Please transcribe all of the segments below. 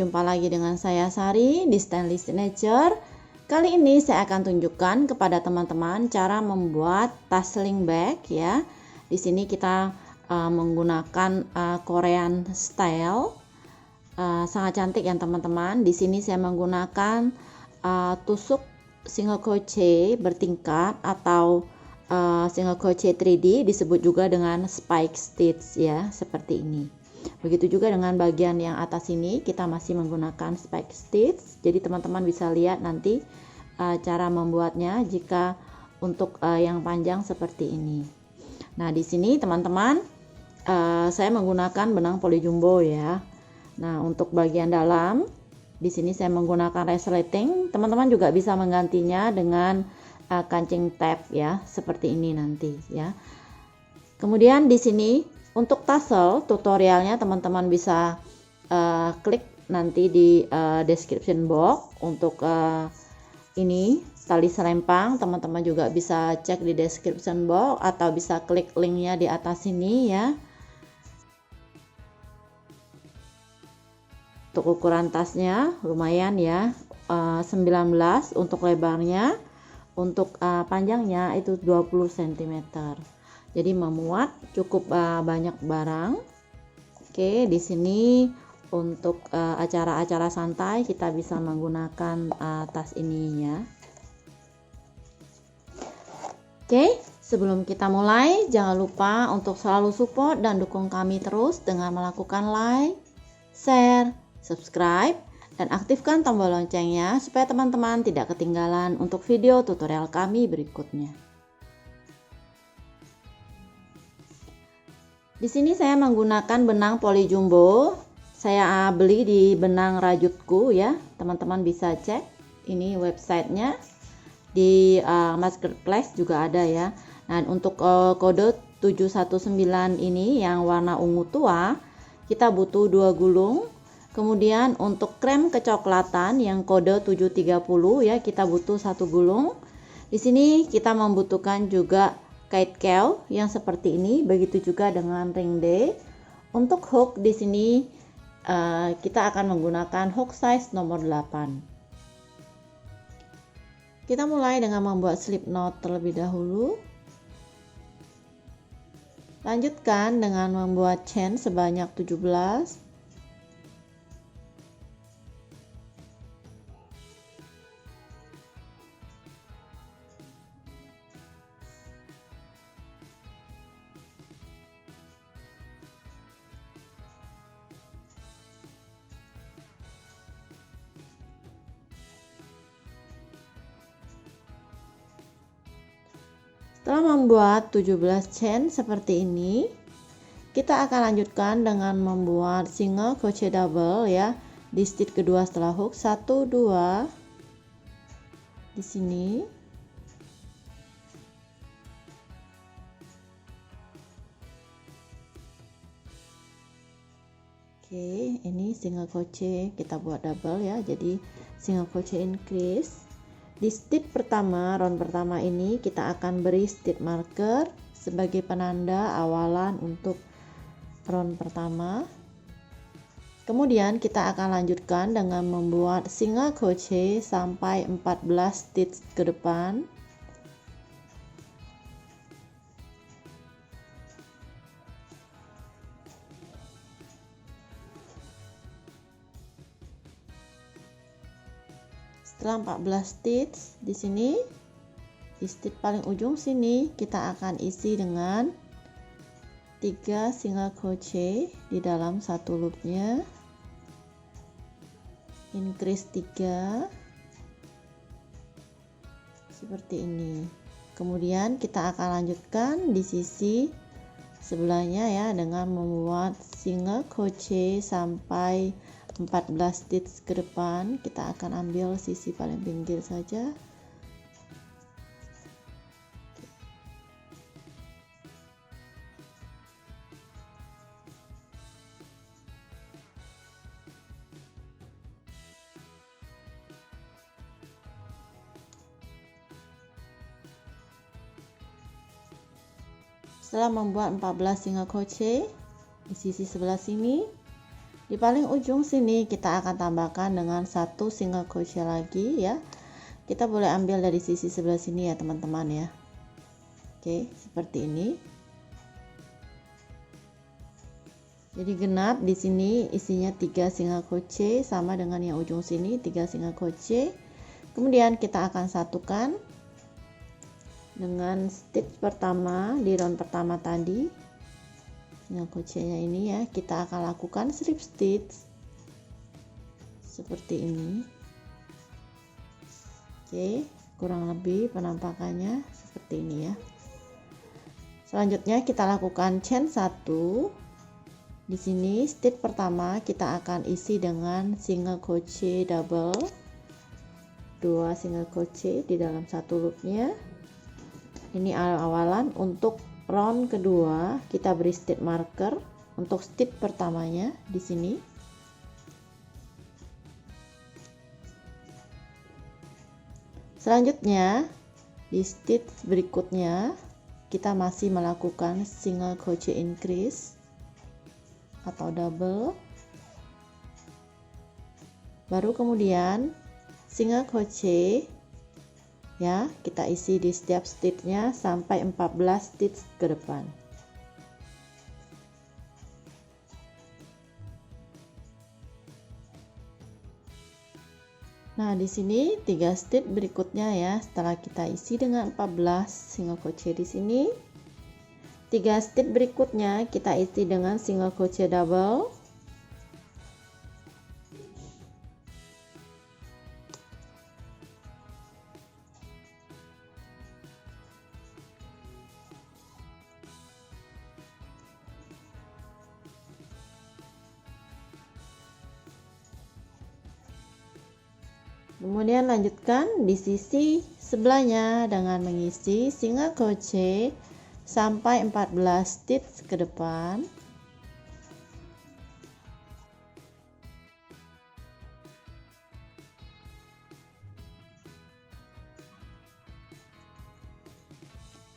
jumpa lagi dengan saya Sari di Stanley Signature. Kali ini saya akan tunjukkan kepada teman-teman cara membuat tas sling bag ya. Di sini kita menggunakan Korean style. Sangat cantik ya teman-teman. Di sini saya menggunakan tusuk single crochet bertingkat atau single crochet 3D, disebut juga dengan spike stitch ya, seperti ini. Begitu juga dengan bagian yang atas ini kita masih menggunakan spike stitch. Jadi teman-teman bisa lihat nanti cara membuatnya jika untuk yang panjang seperti ini. Nah, di sini teman-teman saya menggunakan benang poli jumbo ya. Nah, untuk bagian dalam di sini saya menggunakan resleting. Teman-teman juga bisa menggantinya dengan kancing tab ya, seperti ini nanti ya. Kemudian di sini untuk tassel tutorialnya teman-teman bisa klik nanti di description box. Untuk ini tali selempang teman-teman juga bisa cek di description box atau bisa klik linknya di atas sini ya. Untuk ukuran tasnya lumayan ya, 19 untuk lebarnya, untuk panjangnya itu 20 cm. Jadi memuat cukup banyak barang. Oke, di sini untuk acara-acara santai kita bisa menggunakan tas ini ya. Oke, sebelum kita mulai jangan lupa untuk selalu support dan dukung kami terus dengan melakukan like, share, subscribe, dan aktifkan tombol loncengnya supaya teman-teman tidak ketinggalan untuk video tutorial kami berikutnya. Di sini saya menggunakan benang poli jumbo. Saya beli di Benang Rajutku ya. Teman-teman bisa cek. Ini websitenya. Di marketplace juga ada ya. Nah, untuk kode 719 ini yang warna ungu tua, kita butuh 2 gulung. Kemudian untuk krem kecoklatan yang kode 730 ya, kita butuh 1 gulung. Di sini kita membutuhkan juga kait kel yang seperti ini, begitu juga dengan ring D. Untuk hook di sini kita akan menggunakan hook size nomor 8. Kita mulai dengan membuat slip knot terlebih dahulu. Lanjutkan dengan membuat chain sebanyak 17. Setelah membuat 17 chain seperti ini, kita akan lanjutkan dengan membuat single crochet double ya, di stitch kedua setelah hook, 1 2 di sini. Oke, ini single crochet kita buat double ya, jadi single crochet increase. Di stitch pertama, round pertama ini kita akan beri stitch marker sebagai penanda awalan untuk round pertama. Kemudian kita akan lanjutkan dengan membuat single crochet sampai 14 stitch ke depan. Setelah 14 stitch di sini, di stitch paling ujung sini kita akan isi dengan 3 single crochet di dalam satu loopnya, increase 3 seperti ini. Kemudian kita akan lanjutkan di sisi sebelahnya ya dengan membuat single crochet sampai 14 stitch ke depan. Kita akan ambil sisi paling pinggir saja. Setelah membuat 14 single crochet di sisi sebelah sini, Di paling ujung sini kita akan tambahkan dengan satu single crochet lagi ya. Kita boleh ambil dari sisi sebelah sini ya teman-teman ya. Oke, seperti ini. Jadi genap di sini isinya 3 single crochet sama dengan yang ujung sini 3 single crochet. Kemudian kita akan satukan dengan stitch pertama di round pertama tadi. Single crochetnya ini ya, kita akan lakukan slip stitch seperti ini. Oke, kurang lebih penampakannya seperti ini ya. Selanjutnya kita lakukan chain 1. Di sini stitch pertama kita akan isi dengan single crochet double, 2 single crochet di dalam satu loopnya. Ini awalan. Untuk round kedua kita beri stitch marker untuk stitch pertamanya di sini. Selanjutnya di stitch berikutnya kita masih melakukan single crochet increase atau double, baru kemudian single crochet ya, kita isi di setiap stitchnya sampai 14 stitch ke depan. Nah, di sini 3 stitch berikutnya ya, setelah kita isi dengan 14 single crochet di sini, 3 stitch berikutnya kita isi dengan single crochet double. Kemudian lanjutkan di sisi sebelahnya dengan mengisi single crochet sampai 14 stitch ke depan.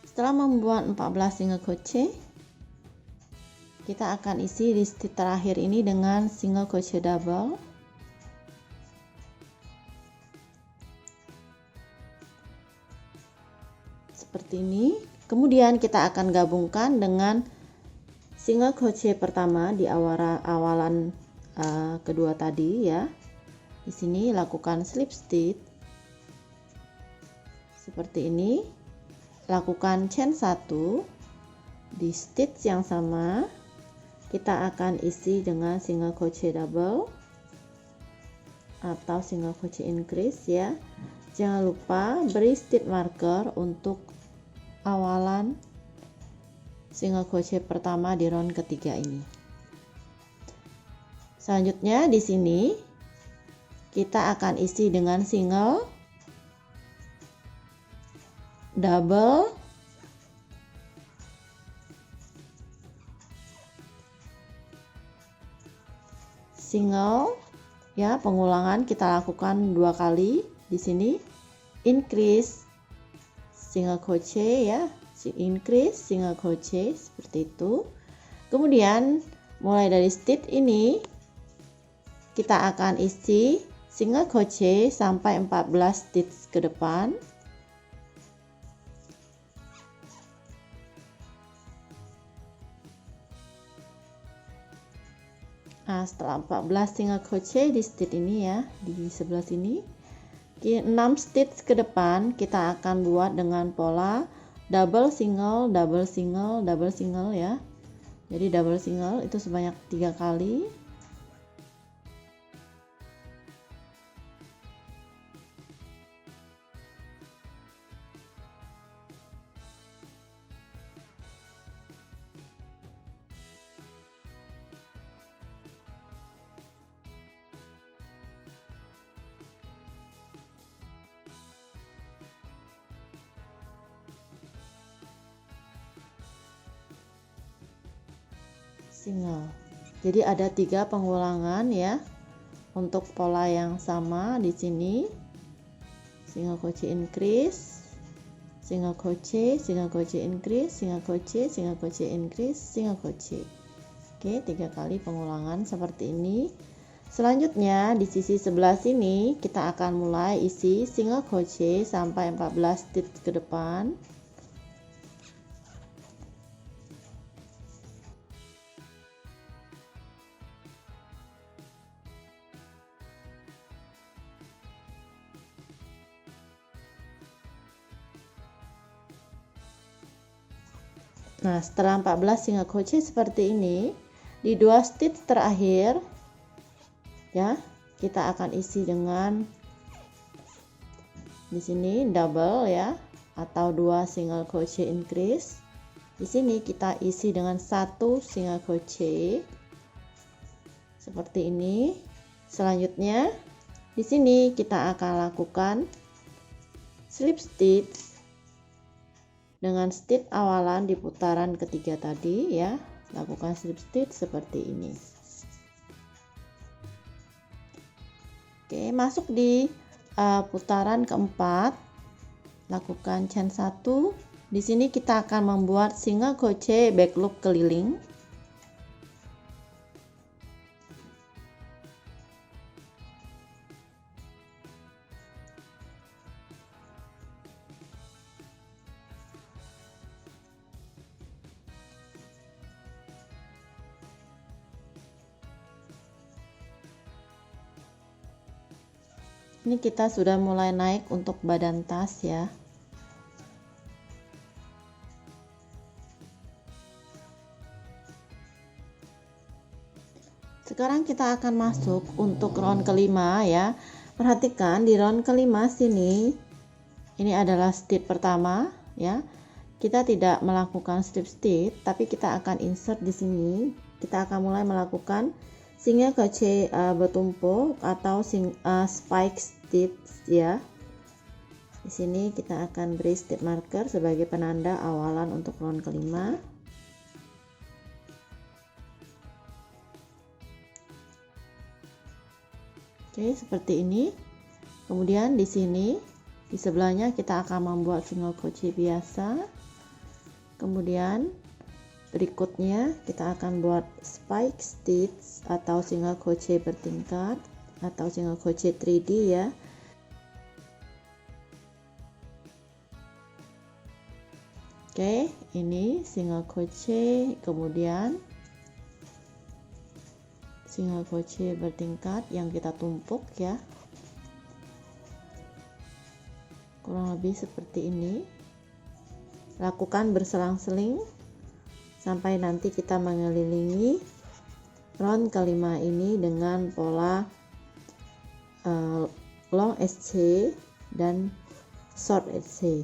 Setelah membuat 14 single crochet, kita akan isi di stitch terakhir ini dengan single crochet double. Seperti ini. Kemudian kita akan gabungkan dengan single crochet pertama di awalan kedua tadi ya. Di sini lakukan slip stitch seperti ini. Lakukan chain 1 di stitch yang sama. Kita akan isi dengan single crochet double atau single crochet increase ya. Jangan lupa beri stitch marker untuk awalan single crochet pertama di round ketiga ini. Selanjutnya di sini kita akan isi dengan single double single ya, pengulangan kita lakukan 2 kali di sini. Increase single crochet ya, increase single crochet seperti itu. Kemudian mulai dari stitch ini kita akan isi single crochet sampai 14 stitch ke depan. Nah, setelah 14 single crochet di stitch ini ya, di sebelah sini 6 stitch ke depan kita akan buat dengan pola double single double single double single ya. Jadi double single itu sebanyak 3 kali. Single. Jadi ada 3 pengulangan ya untuk pola yang sama di sini. Single crochet increase, single crochet increase, single crochet increase, single crochet. Oke, 3 kali pengulangan seperti ini. Selanjutnya di sisi sebelah sini kita akan mulai isi single crochet sampai 14 stitch ke depan. Nah, setelah 14 single crochet seperti ini, di 2 stitch terakhir ya, kita akan isi dengan di sini double ya, atau 2 single crochet increase. Di sini kita isi dengan 1 single crochet seperti ini. Selanjutnya di sini kita akan lakukan slip stitch dengan stitch awalan di putaran ketiga tadi ya. Lakukan slip stitch seperti ini. Oke, masuk di putaran keempat, lakukan chain 1. Di sini kita akan membuat single crochet back loop keliling. Ini kita sudah mulai naik untuk badan tas ya. Sekarang kita akan masuk untuk round kelima ya. Perhatikan di round kelima sini, ini adalah stitch pertama ya. Kita tidak melakukan slip stitch, tapi kita akan insert di sini. Kita akan mulai melakukan single crochet bertumpuk atau spike stitch ya. Di sini kita akan beri stitch marker sebagai penanda awalan untuk round kelima. Oke, seperti ini. Kemudian di sini di sebelahnya kita akan membuat single crochet biasa. Kemudian berikutnya kita akan buat spike stitch atau single crochet bertingkat atau single crochet 3D ya. Oke, ini single crochet, kemudian single crochet bertingkat yang kita tumpuk ya. Kurang lebih seperti ini. Lakukan berselang-seling sampai nanti kita mengelilingi round kelima ini dengan pola long SC dan short SC.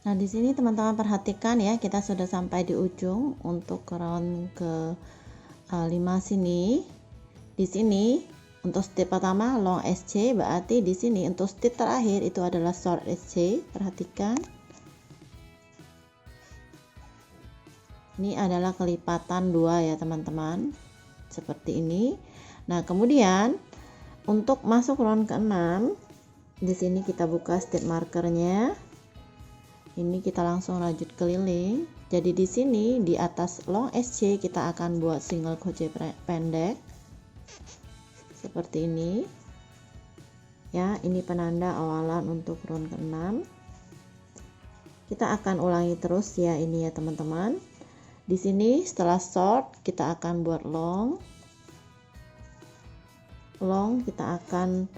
Nah, di sini teman-teman perhatikan ya, kita sudah sampai di ujung untuk round ke 5 sini. Di sini untuk stitch pertama long SC, berarti di sini untuk stitch terakhir itu adalah short SC. Perhatikan. Ini adalah kelipatan 2 ya, teman-teman. Seperti ini. Nah, kemudian untuk masuk round ke-6, di sini kita buka stitch markernya. Ini kita langsung lanjut keliling. Jadi di sini di atas long SC kita akan buat single crochet pendek seperti ini ya. Ini penanda awalan untuk round ke-6. Kita akan ulangi terus ya ini ya teman-teman. Di sini setelah short kita akan buat long kita akan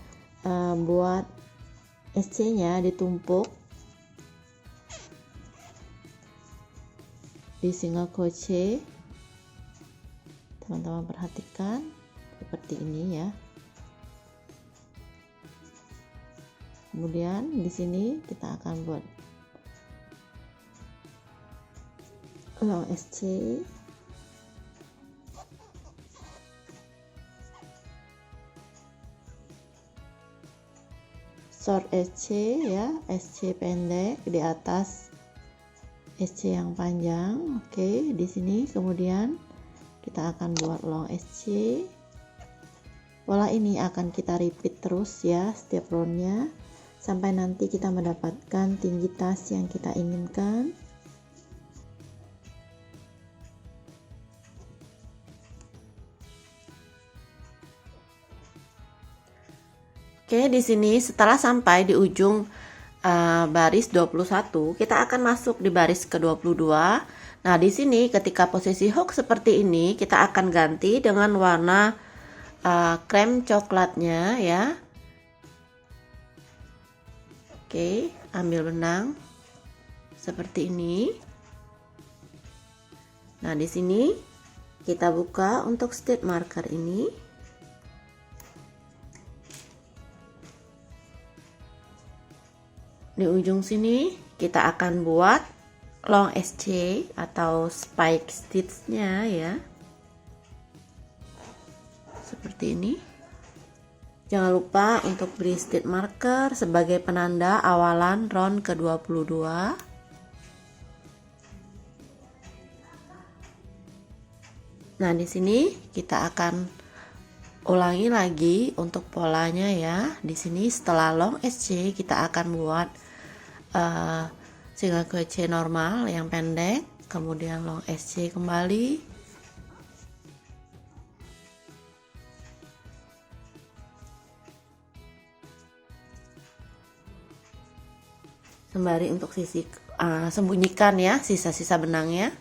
buat SC nya ditumpuk di single crochet. Teman-teman perhatikan seperti ini ya. Kemudian di sini kita akan buat long SC, short SC ya, SC pendek di atas SC yang panjang. Oke, di sini kemudian kita akan buat long SC. Pola ini akan kita repeat terus ya setiap roundnya sampai nanti kita mendapatkan tinggi tas yang kita inginkan. Oke, di sini setelah sampai di ujung baris 21, kita akan masuk di baris ke-22. Nah, di sini ketika posisi hook seperti ini, kita akan ganti dengan warna krem coklatnya ya. Oke, ambil benang seperti ini. Nah, di sini kita buka untuk stitch marker ini. Di ujung sini kita akan buat long SC atau spike stitchnya ya, seperti ini. Jangan lupa untuk beri stitch marker sebagai penanda awalan round ke-22. Nah, di sini kita akan ulangi lagi untuk polanya ya. Di sini setelah long SC kita akan buat single crochet normal yang pendek, kemudian long SC kembali, sembari untuk sisi sembunyikan ya sisa-sisa benangnya.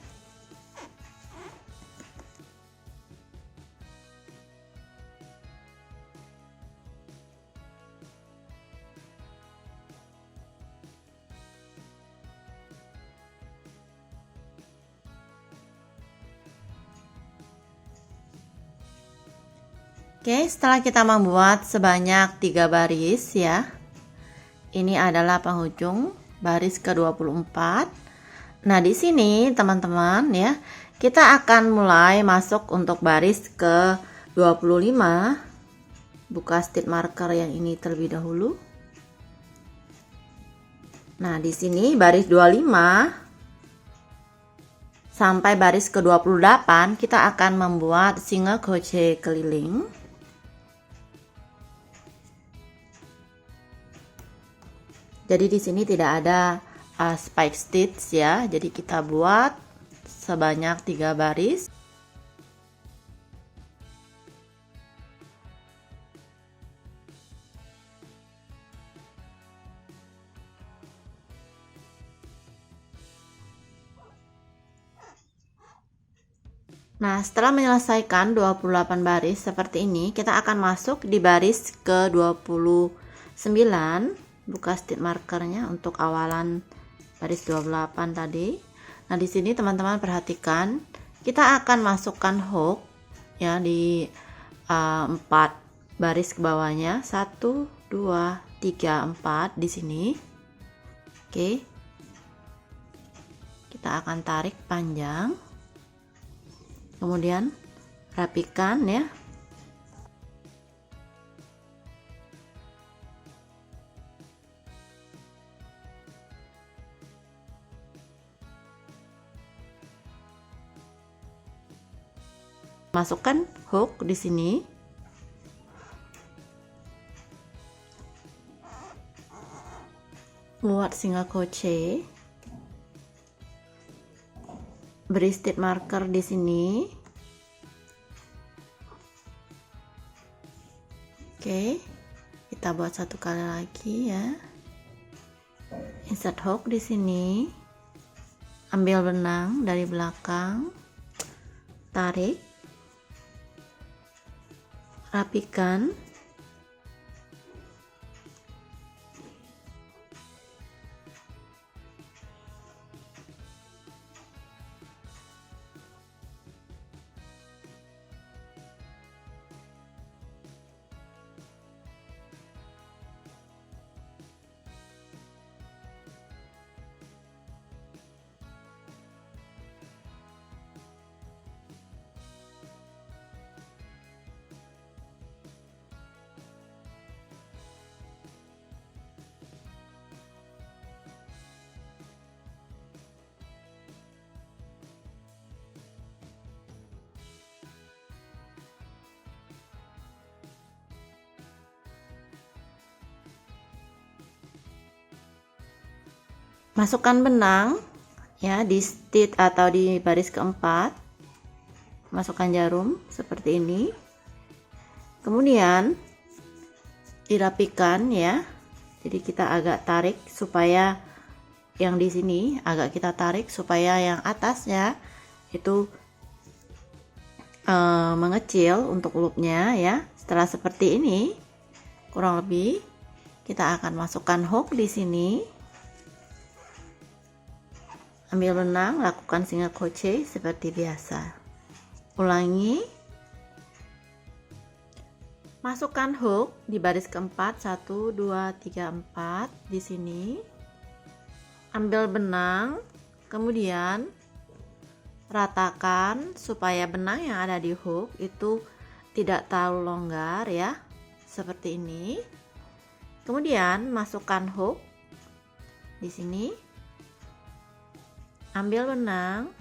Oke, setelah kita membuat sebanyak 3 baris ya, ini adalah penghujung baris ke-24. Nah, di sini teman-teman ya, kita akan mulai masuk untuk baris ke-25. Buka stitch marker yang ini terlebih dahulu. Nah, di sini baris 25 sampai baris ke-28 kita akan membuat single crochet keliling. Jadi di sini tidak ada spike stitch ya. Jadi kita buat sebanyak 3 baris. Nah, setelah menyelesaikan 28 baris seperti ini, kita akan masuk di baris ke-29. Buka stitch markernya untuk awalan baris 28 tadi. Nah, di sini teman-teman perhatikan, kita akan masukkan hook ya di 4 baris ke bawahnya, 1 2 3 4 di sini. Oke. Kita akan tarik panjang. Kemudian rapikan ya. Masukkan hook di sini. Buat single crochet. Beri stitch marker di sini. Oke. Kita buat satu kali lagi ya. Insert hook di sini. Ambil benang dari belakang. Tarik. Rapikan. Masukkan benang ya di stitch atau di baris keempat. Masukkan jarum seperti ini. Kemudian dirapikan ya. Jadi kita agak tarik supaya yang di sini agak kita tarik supaya yang atasnya itu mengecil untuk loopnya ya. Setelah seperti ini kurang lebih, kita akan masukkan hook di sini. Ambil benang, lakukan single crochet seperti biasa. Ulangi. Masukkan hook di baris keempat, 1 2 3 4 di sini. Ambil benang, kemudian ratakan supaya benang yang ada di hook itu tidak terlalu longgar ya. Seperti ini. Kemudian masukkan hook di sini. Ambil benang,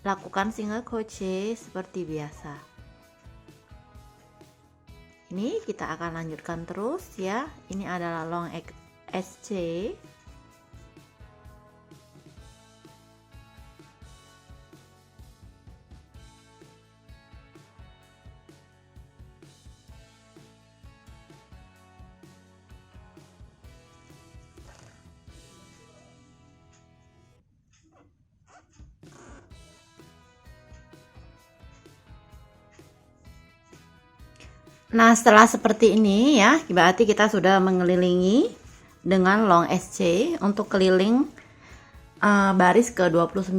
lakukan single crochet seperti biasa. Ini kita akan lanjutkan terus ya. Ini adalah long SC. Nah, setelah seperti ini ya, berarti kita sudah mengelilingi dengan long SC untuk keliling baris ke-29.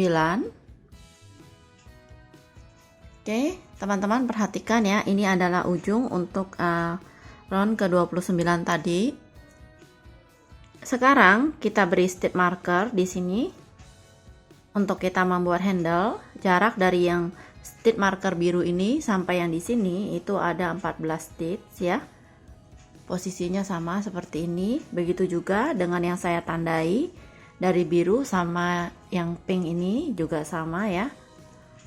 Oke, teman-teman perhatikan ya, ini adalah ujung untuk round ke-29 tadi. Sekarang kita beri stitch marker di sini untuk kita membuat handle. Jarak dari yang stitch marker biru ini sampai yang di sini itu ada 14 stitch ya. Posisinya sama seperti ini. Begitu juga dengan yang saya tandai dari biru sama yang pink ini juga sama ya.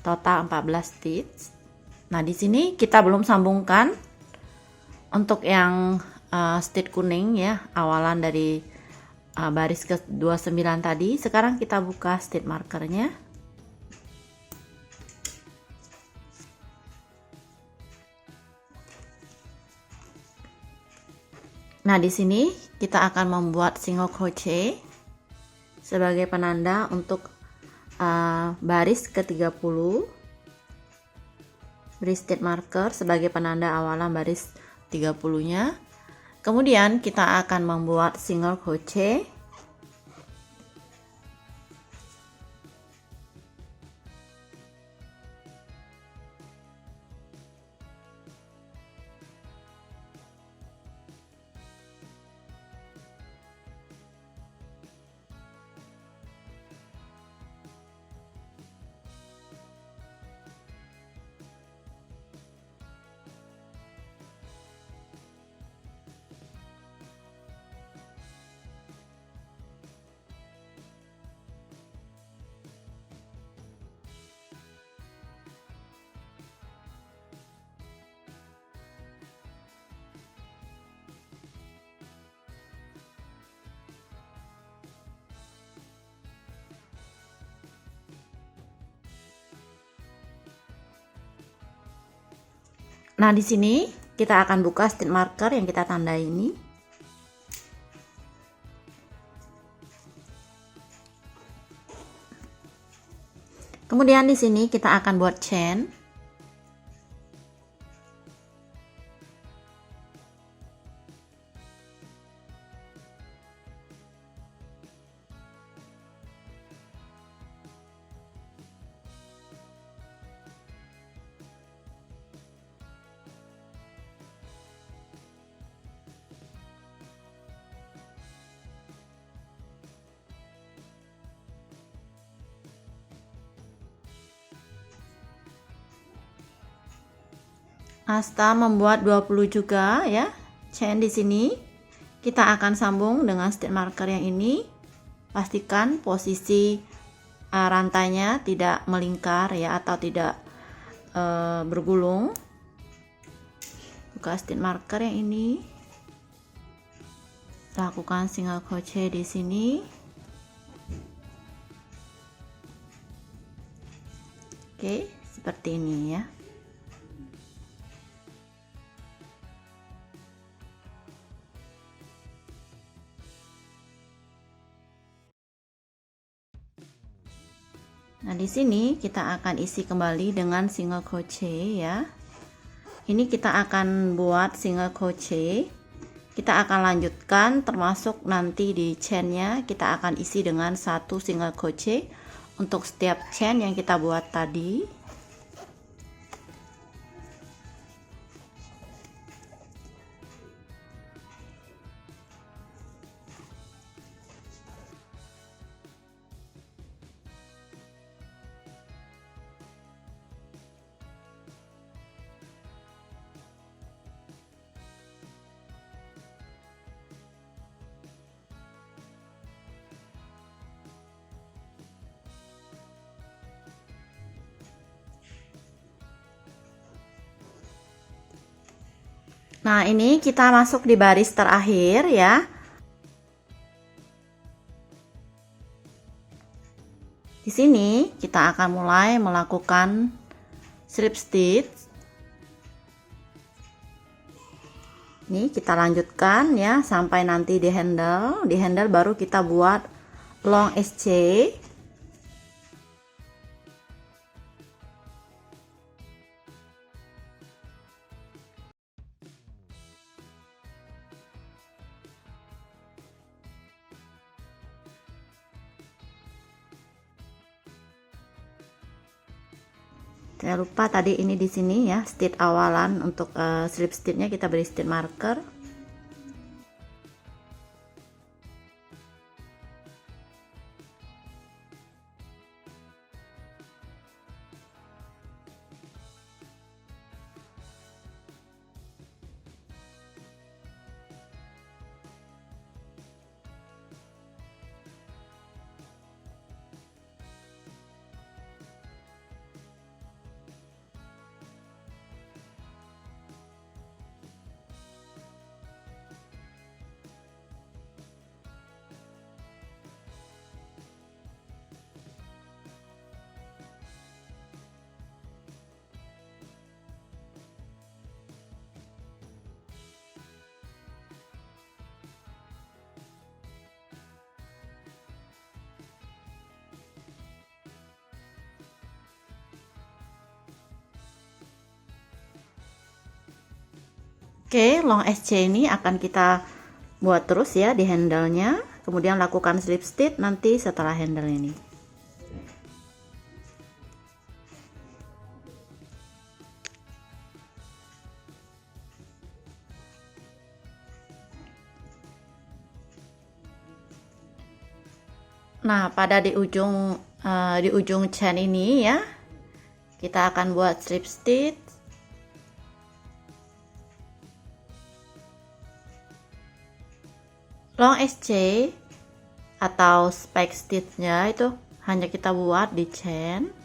Total 14 stitch. Nah, di sini kita belum sambungkan untuk yang stitch kuning ya, awalan dari baris ke-29 tadi. Sekarang kita buka stitch markernya. Nah, di sini kita akan membuat single crochet sebagai penanda untuk baris ke-30. Beri stitch marker sebagai penanda awalan baris 30-nya. Kemudian kita akan membuat single crochet. Nah, di sini kita akan buka stitch marker yang kita tandai ini. Kemudian di sini kita akan buat chain. Asta membuat 20 juga ya. Chain di sini kita akan sambung dengan stitch marker yang ini. Pastikan posisi rantainya tidak melingkar ya, atau tidak bergulung. Buka stitch marker yang ini. Lakukan single crochet di sini. Oke, seperti ini ya. Nah, di sini kita akan isi kembali dengan single crochet ya. Ini kita akan buat single crochet. Kita akan lanjutkan termasuk nanti di chainnya kita akan isi dengan 1 single crochet untuk setiap chain yang kita buat tadi. Nah, ini kita masuk di baris terakhir ya. Di sini kita akan mulai melakukan slip stitch. Ini kita lanjutkan ya sampai nanti di handle. Di handle baru kita buat long SC. Jangan lupa tadi ini di sini ya stitch awalan untuk slip stitchnya kita beri stitch marker. Oke, long SC ini akan kita buat terus ya di handle-nya. Kemudian lakukan slip stitch nanti setelah handle ini. Nah, pada di ujung chain ini ya, kita akan buat slip stitch. Long SC atau spike stitchnya itu hanya kita buat di chain.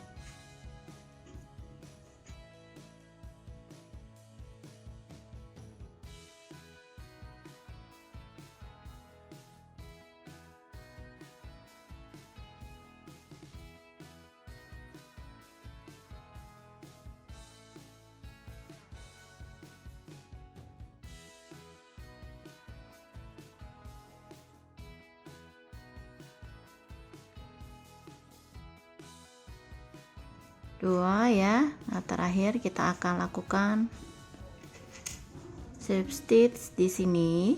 Dua ya. Nah, terakhir kita akan lakukan slip stitch di sini.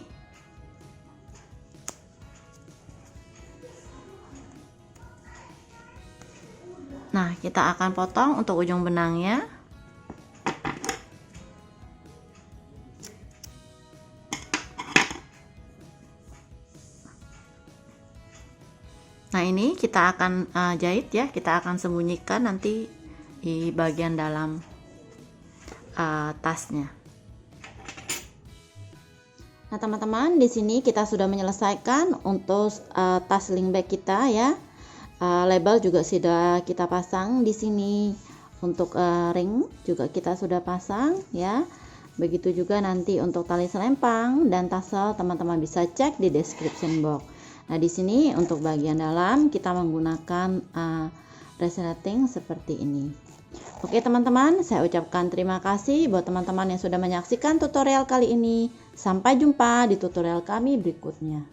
Nah, kita akan potong untuk ujung benangnya. Nah, ini kita akan jahit ya, kita akan sembunyikan nanti di bagian dalam tasnya. Nah, teman-teman, di sini kita sudah menyelesaikan untuk tas sling bag kita ya. Label juga sudah kita pasang di sini. Untuk ring juga kita sudah pasang ya. Begitu juga nanti untuk tali selempang dan tassel teman-teman bisa cek di description box. Nah, di sini untuk bagian dalam kita menggunakan resleting seperti ini. Oke teman-teman, saya ucapkan terima kasih buat teman-teman yang sudah menyaksikan tutorial kali ini. Sampai jumpa di tutorial kami berikutnya.